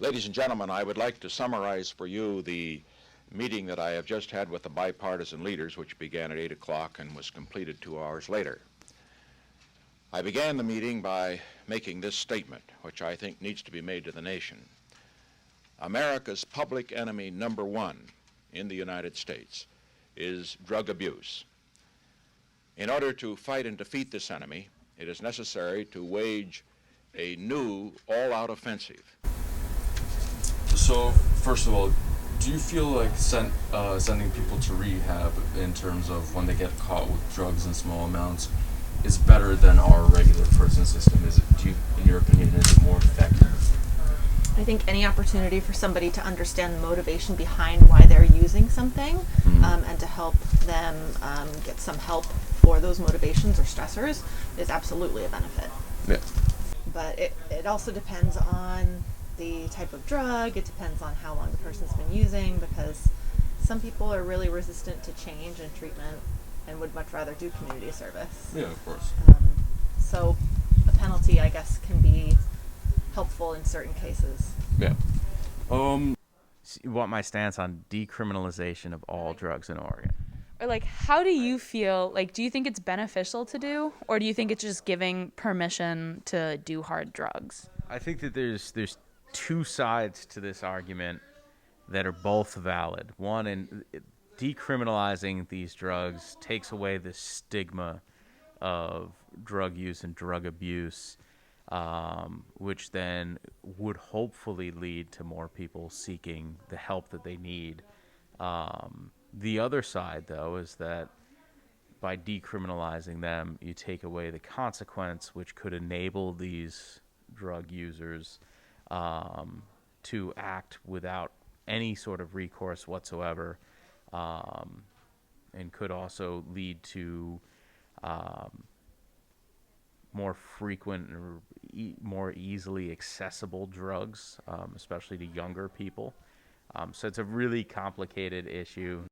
Ladies and gentlemen, I would like to summarize for you the meeting that I have just had with the bipartisan leaders, which began at 8 o'clock and was completed 2 hours later. I began the meeting by making this statement, which I think needs to be made to the nation. America's public enemy number one in the United States is drug abuse. In order to fight and defeat this enemy, it is necessary to wage a new all-out offensive. So, first of all, do you feel like sending people to rehab in terms of when they get caught with drugs in small amounts is better than our regular prison system? In your opinion, is it more effective? I think any opportunity for somebody to understand the motivation behind why they're using something, and to help them get some help for those motivations or stressors is absolutely a benefit. Yeah. But it also depends on the type of drug. It depends on how long the person's been using, because some people are really resistant to change and treatment and would much rather do community service. Yeah, of course. So a penalty, I guess, can be helpful in certain cases. Yeah. You want my stance on decriminalization of all drugs in Oregon? Or like, how do you feel? Like, do you think it's beneficial to do, or do you think it's just giving permission to do hard drugs? I think that there's two sides to this argument that are both valid. One, in decriminalizing these drugs takes away the stigma of drug use and drug abuse, which then would hopefully lead to more people seeking the help that they need. The other side, though, is that by decriminalizing them, you take away the consequence, which could enable these drug users to act without any sort of recourse whatsoever, and could also lead to more frequent or more easily accessible drugs, especially to younger people. So it's a really complicated issue